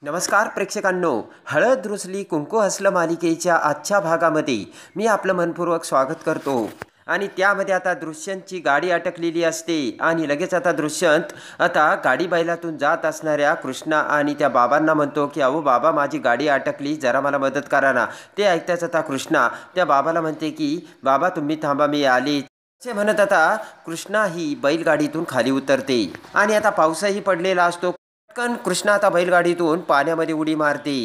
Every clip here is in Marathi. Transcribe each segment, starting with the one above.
नमस्कार प्रेक्षकांनो, हळद रुसली कुंकू हसलं मालिकेच्या आजच्या भागामध्ये मी आपलं मनपूर्वक स्वागत करतो. आणि त्यामध्ये आता दृश्यंतची गाडी अटकलेली असते आणि लगेच आता दृश्यंत गाडी बैलातून जात असणाऱ्या कृष्णा आणि त्या बाबांना म्हणतो की अहो बाबा, माझी गाडी अटकली, जरा मला मदत करा ना. ते ऐकताच आता कृष्णा त्या बाबाला म्हणते की बाबा तुम्ही थांबा, मी आले असे म्हणत आता कृष्णा ही बैलगाडीतून खाली उतरते. आणि आता पाऊसही पडलेला असतो. पटकन कृष्णा आता बैलगाडीतून पाण्यामध्ये उडी मारते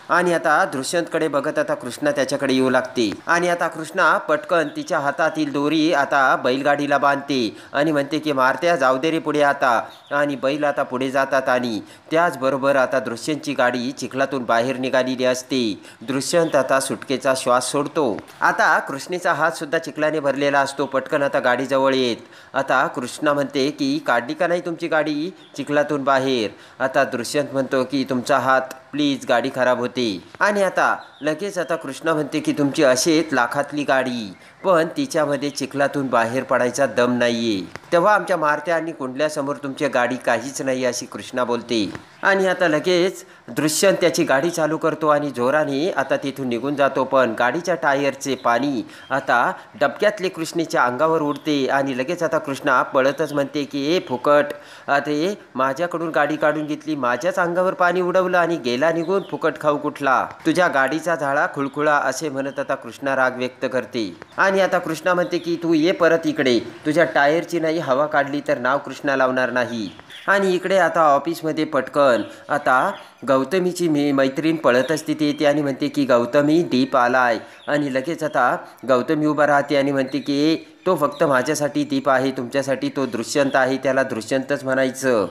आणि आता दृश्यंतकडे बघत आता कृष्णा त्याच्याकडे येऊ लागते. आणि आता कृष्णा पटकन तिच्या हातातील दोरी आता बैलगाडीला बांधते आणि म्हणते की मारत्या जाऊ दे रे पुढे आता. आणि बैल आता पुढे जातात आणि त्याचबरोबर आता दृश्यंतची गाडी चिखलातून बाहेर निघालेली असते. दृश्यंत आता सुटकेचा श्वास सोडतो. आता कृष्णेचा हात सुद्धा चिखलाने भरलेला असतो. पटकन आता गाडी जवळ येत आता कृष्णा म्हणते की काढली का नाही तुमची गाडी चिखलातून बाहेर. आता दृश्यंत म्हणतो की तुमचा हात प्लीज, गाडी खराब होते. आणि आता लगेच आता कृष्णा म्हणते की तुमची अशीच लाखातली गाडी, पण तिच्यामध्ये चिखलातून बाहेर पडायचा दम नाहीये. तेव्हा आमच्या मारत्या आणि कुंडल्यासमोर तुमची गाडी काहीच नाही अशी कृष्णा बोलते. आणि आता लगेच दृश्यंत त्याची गाडी चालू करतो आणि जोराने आता तिथून निघून जातो. पण गाडीच्या टायरचे पाणी आता डबक्यातले कृष्णेच्या अंगावर उडते आणि लगेच आता कृष्णा पळतच म्हणते की ए फुकट, आता माझ्याकडून गाडी काढून घेतली, माझ्याच अंगावर पाणी उडवलं आणि गेला निघून, फुकट खाऊ कुठला, तुझ्या गाडीचा झाडा खुळखुळा असे म्हणत आता कृष्णा राग व्यक्त करते. आणि आता कृष्णा म्हणते की तू ये परत इकडे, तुझ्या टायरची नाही हवा काढली तर नाव कृष्णा लावणार नाही. आणि इकडे आता ऑफिसमध्ये पटकन आता गौतमीची मैत्रीण पळतच तिथे येते आणि म्हणते की गौतमी, दीप आलाय. आणि लगेच आता गौतमी उभा राहते आणि म्हणते की तो फक्त माझ्यासाठी दीप आहे, तुमच्यासाठी तो दृश्यंत आहे, त्याला दृश्यंतच म्हणायचं.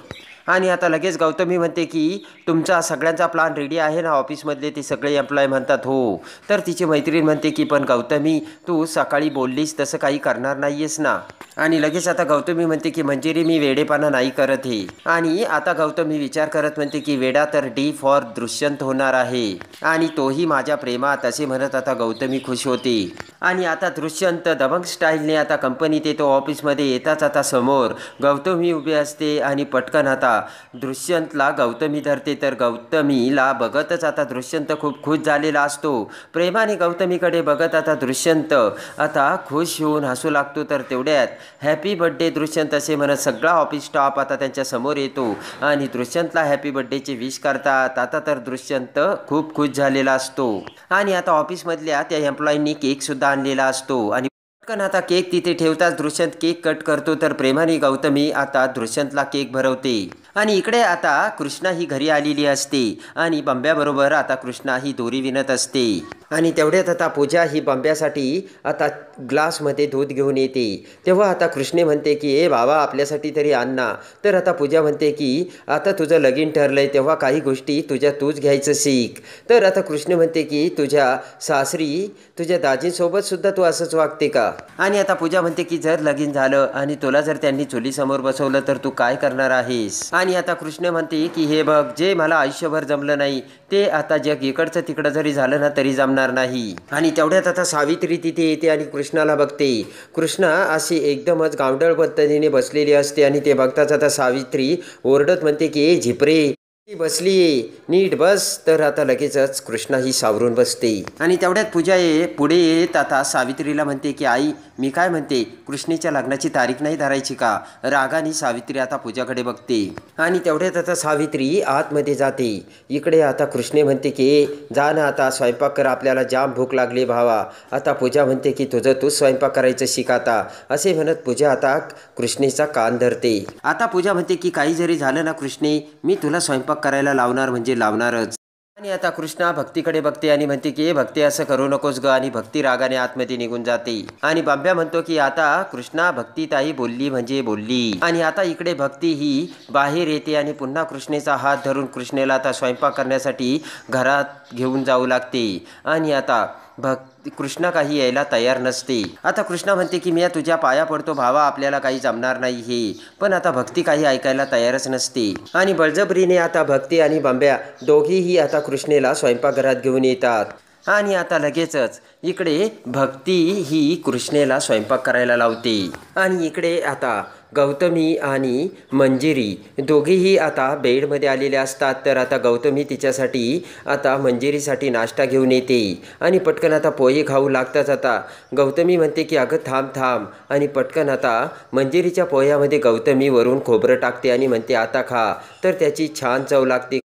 आणि आता लगेच गौतमी म्हणते की तुमचा सगळ्यांचा प्लान रेडी आहे ना, ऑफिसमधले ते सगळे एम्प्लॉय म्हणतात हो. तर तिची मैत्रीण म्हणते की पण गौतमी, तू सकाळी बोललीस तसं काही करणार नाहीयेस ना. आणि लगेच आता गौतमी म्हणते की मंजिरी, मी वेडेपणा नाही करत हे. आणि आता गौतमी विचार करत म्हणते की वेडा तर डी फॉर दृश्यंत होणार आहे आणि तोही माझ्या प्रेमात, असे म्हणत आता गौतमी खुश होते. आणि आता दृश्यंत दबंग स्टाईलने आता कंपनीत येतो. ऑफिसमध्ये येताच आता समोर गौतमी उभी असते आणि पटकन आता दृश्यंतला गौतमी धरते. तर गौतमीला बघतच आता दृश्यंत खूप खुश झालेला असतो. प्रेमाने गौतमीकडे बघत आता दृश्यंत आता खुश होऊन हसू लागतो. तर तेवढ्यात हॅपी बर्थडे दृश्यंत असे म्हणत सगळा ऑफिस स्टाफ आता त्यांच्या समोर येतो आणि दृश्यंतला हॅपी बर्थडेची विश करतात. आता तर दृश्यंत खूप खुश झालेला असतो. आणि आता ऑफिसमधल्या त्या एम्प्लॉईंनी केक सुद्धा आणलेला असतो. आणि पटकन आता केक तिथे ठेवताच दृश्यंत केक कट करतो. तर प्रेमाने गौतमी आता दृश्यंतला केक भरवते. आणि इकडे आता कृष्णा ही घरी आलेली असते आणि बंब्याबरोबर आता कृष्णा ही दोरी विणत असते. आणि तेवढ्यात आता पूजा ही बंब्यासाठी आता ग्लासमध्ये दूध घेऊन येते. तेव्हा आता कृष्णे म्हणते की ए बाबा, आपल्यासाठी तरी आण ना. तर आता पूजा म्हणते की आता तुझं लगीन ठरलंय, तेव्हा काही गोष्टी तूच घ्यायचं शिक. तर आता कृष्णे म्हणते की तुझ्या सासरी तुझ्या दाजींसोबत सुद्धा तू असंच वागते का. आणि आता पूजा म्हणते की जर लगीन झालं आणि तुला जर त्यांनी चुलीसमोर बसवलं तर तू काय करणार आहेस. आणि आता कृष्ण म्हणते की हे बघ, जे मला आयुष्यभर जमलं नाही ते आता जग इकडचं तिकडं जरी झालं ना तरी जमणार नाही. आणि तेवढ्यात आता सावित्री तिथे येते आणि कृष्णाला बघते. कृष्णा अशी एकदमच गावंढळ पद्धतीने बसलेली असते आणि ते बघताच आता सावित्री ओरडत म्हणते की ए झिपरे, बसली नीट बस. तर आता लगेचच कृष्णा ही सावरून बसते. आणि तेवढ्यात पूजा पुढे येत आता सावित्रीला म्हणते की आई, मी काय म्हणते, कृष्णेच्या लग्नाची तारीख नाही धरायची का. रागाने सावित्री आता पूजाकडे बघते. आणि तेवढ्यात आता सावित्री आतमध्ये जाते. इकडे आता कृष्णे म्हणते की जा ना आता स्वयंपाक कर, आपल्याला जाम भूक लागली भावा. आता पूजा म्हणते की तूच स्वयंपाक करायचं शिक आता, असे म्हणत पूजा आता कृष्णेचा कान धरते. आता पूजा म्हणते की काही जरी झालं ना कृष्णे, मी तुला स्वयंपाक करायला लावणार म्हणजे लावणारच. आणि आता कृष्णा भक्तीकडे बघते आणि म्हणते की भक्ती असं करू नकोस ग. आणि भक्ती रागाने आतमध्ये निघून जाते. आणि बांब्या म्हणतो की आता कृष्णा, भक्ती ताई बोलली म्हणजे बोलली. आणि आता इकडे भक्ती ही बाहेर येते आणि पुन्हा कृष्णेचा हात धरून कृष्णेला आता स्वयंपाक करण्यासाठी घरात घेऊन जाऊ लागते. आणि आता कृष्णा काही यायला तयार नसते. आता कृष्णा म्हणते की मी तुझ्या पाया पडतो भावा, आपल्याला काही जमणार नाही हे. पण आता भक्ती काही ऐकायला तयारच नसते. आणि बळजबरीने आता भक्ती आणि बांब्या दोघीही आता कृष्णेला स्वयंपाकघरात घेऊन येतात. आणि आता लगेचच इकडे भक्ती ही कृष्णेला स्वयंपाक करायला लावते. आणि इकडे आता गौतमी आणि मंजिरी दोघेही आता बेडमध्ये आलेले असतात. तर आता गौतमी तिच्यासाठी आता मंजिरीसाठी नाश्ता घेऊन येते आणि पटकन आता पोहे खाऊ लागताच आता गौतमी म्हणते की अगं थांब थांब, आणि पटकन आता मंजिरीच्या पोह्यामध्ये गौतमी वरून खोबरं टाकते आणि म्हणते आता खा, तर त्याची छान चव लागते.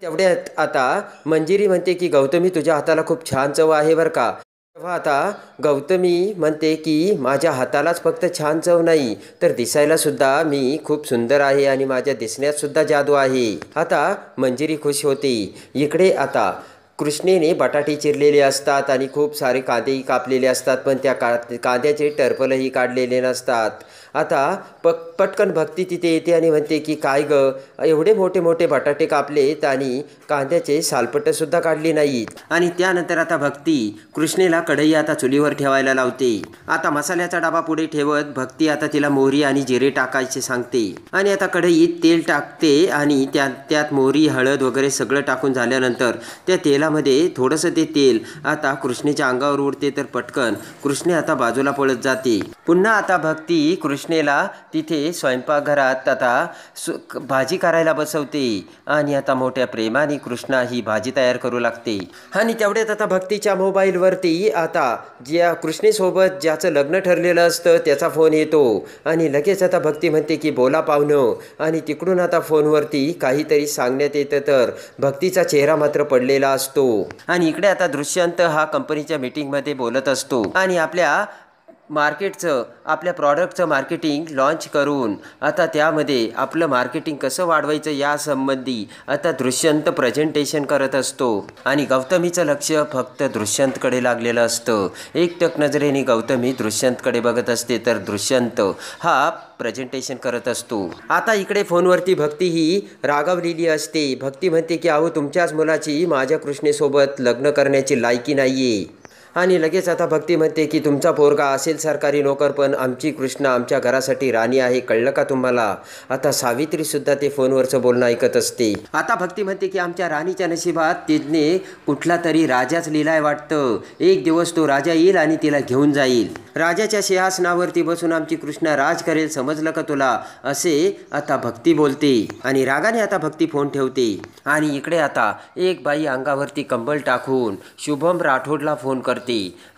तेवढ्यात आता मंजिरी म्हणते की गौतमी तुझ्या हाताला खूप छान चव आहे बरं का. तेव्हा आता गौतमी म्हणते की माझ्या हातालाच फक्त छान चव नाही तर दिसायला सुद्धा मी खूप सुंदर आहे आणि माझ्या दिसण्यात सुद्धा जादू आहे. आता मंजिरी खुश होते. इकडे आता कृष्णेने बटाटे चिरलेले असतात आणि खूप सारे कांदेही कापलेले असतात, पण त्या कांद्याचे टरफलही काढलेले नसतात. आता पटकन भक्ती तिथे येते आणि म्हणते की काय ग, एवढे मोठे मोठे बटाटे कापलेत आणि कांद्याचे सालपटंसुद्धा काढली नाहीत. आणि त्यानंतर आता भक्ती कृष्णेला कढई आता चुलीवर ठेवायला लावते. आता मसाल्याचा डबा पुढे ठेवत भक्ती आता तिला मोहरी आणि जिरे टाकायचे सांगते. आणि आता कढईत तेल टाकते आणि त्यात मोहरी हळद वगैरे सगळं टाकून झाल्यानंतर त्या तेलामध्ये थोडंसं ते तेल आता कृष्णेच्या अंगावर उडते. तर पटकन कृष्णे आता बाजूला पळत जाते. पुन्हा आता भक्ती कृष्णेला तिथे स्वयंपाकघरात आता भाजी करायला बसवते आणि आता मोठ्या प्रेमाने कृष्णा ही भाजी तयार करू लागते. आणि तेवढ्यात आता भक्तीच्या मोबाईलवरती आता ज्या कृष्णेसोबत ज्याचं लग्न ठरलेलं असतं त्याचा फोन येतो आणि लगेच आता भक्ती म्हणते की बोला पाहुणं, आणि तिकडून आता फोनवरती काहीतरी सांगण्यात येतं. तर भक्तीचा चेहरा मात्र पडलेला असतो आणि इकडे आता दृश्यंत हा कंपनीच्या मीटिंगमध्ये बोलत असतो आणि आपल्या प्रॉडक्टचं मार्केटिंग लॉन्च करून आता त्यामध्ये आपलं मार्केटिंग कसं वाढवायचं यासंबंधी आता दृश्यंत प्रेझेंटेशन करत असतो. आणि गौतमीचं लक्ष फक्त दृश्यंतकडे लागलेलं असतं. एकटक नजरेने गौतमी दृश्यंतकडे बघत असते तर दृश्यंत हा प्रेझेंटेशन करत असतो. आता इकडे फोनवरती भक्ती ही रागावलेली असते. भक्ती म्हणते की अहो तुमच्याच मुलाची माझ्या कृष्णेसोबत लग्न करण्याची लायकी नाहीये. आणि लगेच आता भक्ती म्हणते की तुमचा पोरगा असेल सरकारी नोकर, पण आमची कृष्णा आमच्या घरासाठी राणी आहे, कळलं का तुम्हाला. आता सावित्रीसुद्धा ते फोनवरचं बोलणं ऐकत असते. आता भक्ती म्हणते की आमच्या राणीच्या नशिबात तिने कुठला तरी राजाच लिहिलाय वाटतं. एक दिवस तो राजा येईल आणि तिला घेऊन जाईल. राजाच्या सिंहासनावरती बसून आमची कृष्णा राज करेल, समजलं का तुला, असे आता भक्ती बोलते. आणि रागाने आता भक्ती फोन ठेवते. आणि इकडे आता एक बाई अंगावरती कंबल टाकून शुभम राठोडला फोन करते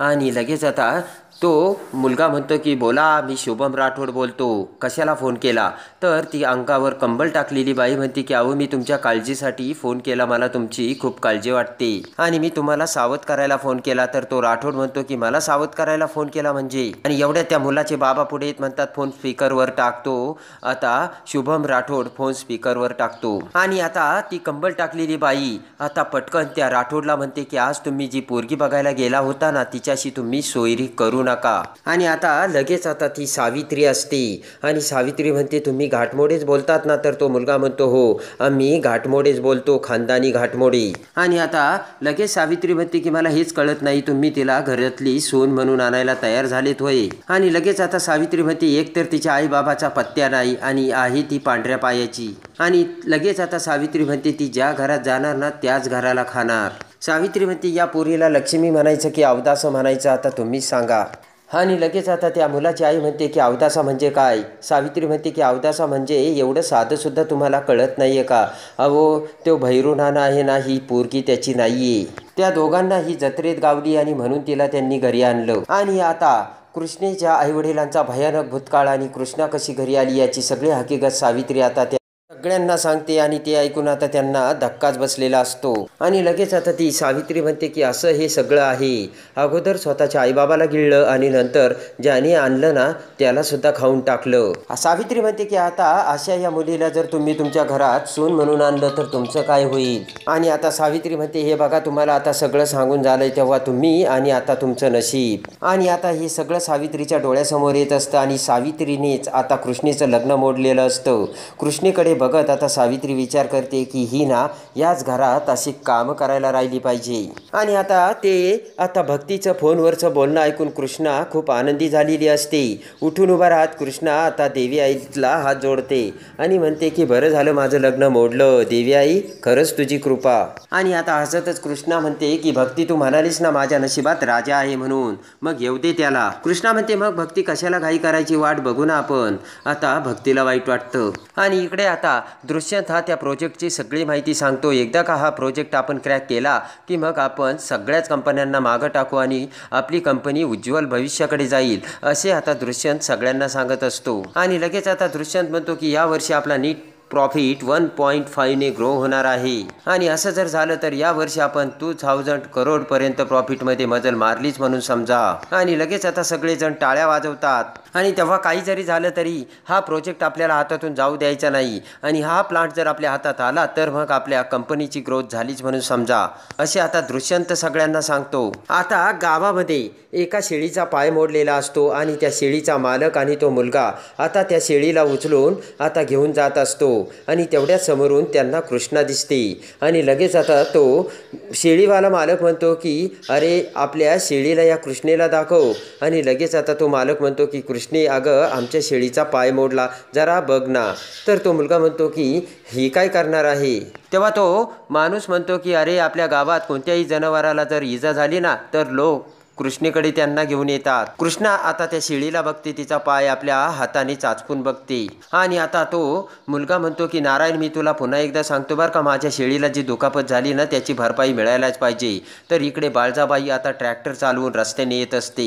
आणि लगेच आता तो मुलगा म्हणतो की बोला, मी शुभम राठोड बोलतो, कशाला फोन केला. तर ती अंगावर कंबल टाकलेली बाई म्हणते की अहो मी तुमच्या काळजीसाठी फोन केला, मला तुमची खूप काळजी वाटते आणि मी तुम्हाला सावध करायला फोन केला. तर तो राठोड म्हणतो की मला सावध करायला फोन केला म्हणजे. आणि एवढ्या त्या मुलाचे बाबा पुढे येत म्हणतात फोन स्पीकरवर टाकतो. आता शुभम राठोड फोन स्पीकरवर टाकतो आणि आता ती कंबल टाकलेली बाई आता पटकन त्या राठोडला म्हणते की आज तुम्ही जी पोरगी बघायला गेला होता ना तिच्याशी तुम्ही सोयरी करू नका. आणि आता लगेच आता ती सावित्री असते आणि सावित्री म्हणते तुम्ही घाटमोडेच बोलतात ना. तर तो मुलगा म्हणतो हो आम्ही घाटमोडेच बोलतो, खानदानी घाटमोडे. आणि आता लगेच सावित्री म्हणते की मला हेच कळत नाही, तुम्ही तिला घरातली सून म्हणून आणायला तयार झालेत होय. आणि लगेच आता सावित्री म्हणते एक तर तिच्या आई बाबाचा पत्त्या नाही आणि आहे ती पांढऱ्या पायाची. आणि लगेच आता सावित्री म्हणते ती ज्या घरात जाणार ना त्याच घराला खाणार. सावित्री म्हणते या पोरीला लक्ष्मी म्हणायचं की अवदासा म्हणायचं आता तुम्हीच सांगा. आणि लगेच आता त्या मुलाची आई म्हणते की अवदासा म्हणजे काय. सावित्री म्हणते की अवदासा म्हणजे एवढं साधंसुद्धा तुम्हाला कळत नाही आहे का. अहो तो भैरूनाना आहे ना, ही पोरगी त्याची नाही आहे. त्या दोघांना ही जत्रेत गावली आणि म्हणून तिला त्यांनी घरी आणलं. आणि आता कृष्णेच्या आईवडिलांचा भयानक भूतकाळ आणि कृष्णा कशी घरी आली याची सगळी हकीकत सावित्री आता सगळ्यांना सांगते आणि ते ऐकून आता त्यांना धक्काच बसलेला असतो. आणि लगेच आता ती सावित्री म्हणते की असं हे सगळं आहे. अगोदर स्वतःच्या आईबाबाला गिळलं आणि नंतर ज्याने आणलं ना त्याला सुद्धा खाऊन टाकलं. सावित्री म्हणते की आता अशा या मुलीला जर तुम्ही तुमच्या घरात सून म्हणून आणलं तर तुमचं काय होईल. आणि आता सावित्री म्हणते हे बघा तुम्हाला आता सगळं सांगून झालंय, तेव्हा तुम्ही आणि आता तुमचं नशीब. आणि आता हे सगळं सावित्रीच्या डोळ्यासमोर येत असतं आणि सावित्रीनेच आता कृष्णेचं लग्न मोडलेलं असतं. कृष्णेकडे बघत बघत आता सावित्री विचार करते की ही ना याच घरात अशी कामं करायला राहिली पाहिजे. आणि आता भक्तीचं फोनवरचं बोलणं ऐकून कृष्णा खूप आनंदी झालेली असते. उठून उभा राहत कृष्णा आता देवी आईला हात जोडते आणि म्हणते की बरं झालं माझं लग्न मोडलं, देवी आई खरंच तुझी कृपा. आणि आता हसतच कृष्णा म्हणते की भक्ती तू म्हणालीस ना माझ्या नशिबात राजा आहे म्हणून, मग येऊ दे त्याला. कृष्णा म्हणते मग भक्ती कशाला घाई करायची, वाट बघू ना आपण. आता भक्तीला वाईट वाटतं. आणि इकडे आता दुष्यंत हा त्या प्रोजेक्टची सगळी माहिती सांगतो. एकदा का हा प्रोजेक्ट आपण क्रॅक केला की मग आपण सगळ्याच कंपन्यांना मागं टाकू आणि आपली कंपनी उज्ज्वल भविष्याकडे जाईल, असे आता दुष्यंत सगळ्यांना सांगत असतो. आणि लगेच आता दुष्यंत म्हणतो की यावर्षी आपला नीट प्रॉफिट 1.5ने ग्रो होणार आहे. आणि असं जर झालं तर यावर्षी आपण 2000 करोडपर्यंत प्रॉफिटमध्ये मजल मारलीच म्हणून समजा. आणि लगेच आता सगळेजण टाळ्या वाजवतात. आणि तेव्हा काही जरी झालं तरी हा प्रोजेक्ट आपल्याला हातातून जाऊ द्यायचा नाही. आणि हा प्लांट जर आपल्या हातात आला तर मग आपल्या कंपनीची ग्रोथ झालीच म्हणून समजा, असे आता दुष्यंत सगळ्यांना सांगतो. आता गावामध्ये एका शेळीचा पाय मोडलेला असतो आणि त्या शेळीचा मालक आणि तो मुलगा आता त्या शेळीला उचलून आता घेऊन जात असतो. आणि तेवढ्या समोरून त्यांना कृष्णा दिसते. आणि लगेच आता तो शेळीवाला मालक म्हणतो की अरे आपल्या शेळीला या कृष्णेला दाखव. आणि लगेच आता तो मालक म्हणतो की कृष्णे अगं आमच्या शेळीचा पाय मोडला, जरा बघ ना. तर तो मुलगा म्हणतो की ही काय करणार आहे. तेव्हा तो माणूस म्हणतो की अरे आपल्या गावात कोणत्याही जनावराला जर इजा झाली ना तर लोक कृष्णेकडे त्यांना घेऊन येतात. कृष्णा आता त्या शेळीला बघते, तिचा पाय आपल्या हाताने चाचपून बघते. आणि आता तो मुलगा म्हणतो की नारायण मी तुला पुन्हा एकदा सांगतो बरं का, माझ्या शेळीला जी दुखापत झाली ना त्याची भरपाई मिळायलाच पाहिजे. तर इकडे बाळजाबाई आता ट्रॅक्टर चालवून रस्त्याने येत असते.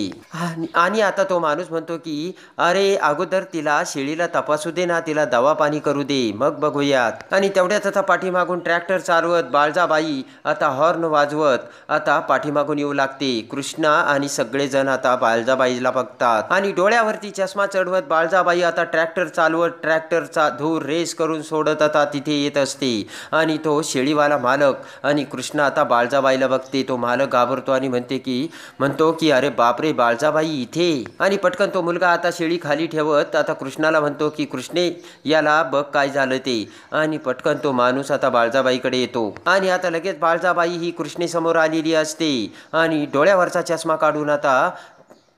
आणि आता तो माणूस म्हणतो की अरे अगोदर तिला शेळीला तपासू दे ना, तिला दवा पाणी करू दे, मग बघूयात. आणि तेवढ्यात आता पाठीमागून ट्रॅक्टर चालवत बाळजाबाई आता हॉर्न वाजवत आता पाठीमागून येऊ लागते. कृष्णा आणि सगळेजण आता बाळजाबाईला बघतात. आणि डोळ्यावरती चष्मा चढवत बाळजाबाई आता ट्रॅक्टर चालवत ट्रॅक्टरचा धूर रेस करून सोडत आता तिथे येत असते. आणि तो शेळीवाला मालक आणि कृष्णा आता बाळजाबाईला बघते. तो मालक घाबरतो आणि म्हणतो की अरे बापरे बाळजाबाई इथे. आणि पटकन तो मुलगा आता शेळी खाली ठेवत आता कृष्णाला म्हणतो की कृष्णे याला बघ काय झालं ते. आणि पटकन तो माणूस आता बाळजाबाईकडे येतो. आणि आता लगेच बाळजाबाई ही कृष्णेसमोर आलेली असते. आणि डोळ्यावरचा चष्मा काढून आता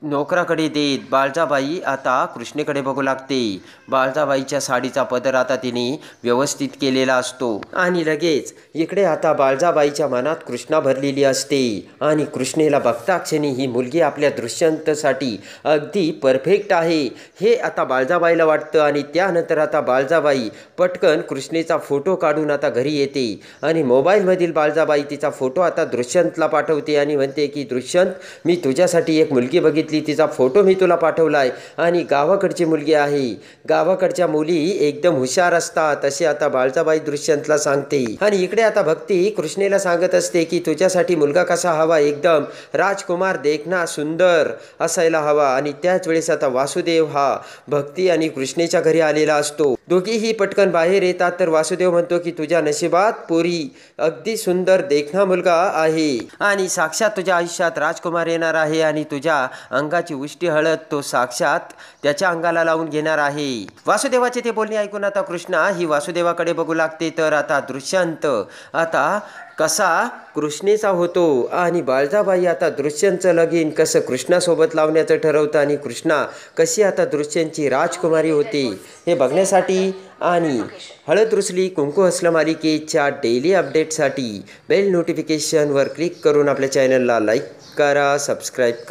नोकराकडे देत बाळजाबाई आता कृष्णेकडे बघू लागते. बाळजाबाईच्या साडीचा पदर आता तिने व्यवस्थित केलेला असतो. आणि लगेच इकडे आता बाळजाबाईच्या मनात कृष्णा भरलेली असते. आणि कृष्णेला बघता क्षणी ही मुलगी आपल्या दुष्यंतसाठी अगदी परफेक्ट आहे हे आता बाळजाबाईला वाटतं. आणि त्यानंतर आता बाळजाबाई पटकन कृष्णेचा फोटो काढून आता घरी येते. आणि मोबाईलमधील बाळजाबाई तिचा फोटो आता दुष्यंतला पाठवते आणि म्हणते की दुष्यंत मी तुझ्यासाठी एक मुलगी बघितली, तिचा फोटो मी तुला पाठवलाय आणि गावाकडची मुलगी आहे, गावाकडच्या मुली एकदम हुशार असतात, असे आता बाळजाबाई दुष्यंतला सांगते. आणि इकडे आता भक्ती कृष्णेला सांगत असते की तुझ्यासाठी मुलगा कसा हवा, एकदम राजकुमार देखना सुंदर असायला हवा. आणि त्याच वेळेस आता वासुदेव हा भक्ती आणि कृष्णेच्या घरी आलेला असतो. दोघेही पटकन बाहेर येतात. तर वासुदेव म्हणतो की तुझ्या नशिबात पोरी अगदी सुंदर देखना मुलगा आहे आणि साक्षात तुझ्या आयुष्यात राजकुमार येणार आहे आणि तुझ्या अंगाची उष्टी हळद तो साक्षात त्याच्या अंगाला लावून घेणार आहे. वासुदेवाचे ते बोलणे ऐकून आता कृष्णा ही वासुदेवाकडे बघू लागते. तर आता दुष्यंत आता कसा कृष्णेचा होतो आणि बाळजाबाई आता दुष्यंतचं लगीन कसं कृष्णासोबत लावण्याचं ठरवतं आणि कृष्णा कशी आता दुष्यंतची राजकुमारी होती हे बघण्यासाठी आणि हळद रुसली कुंकू हसलं मालिकेच्या डेली अपडेटसाठी बेल नोटिफिकेशनवर क्लिक करून आपल्या चॅनलला लाईक करा, सबस्क्राईब करा.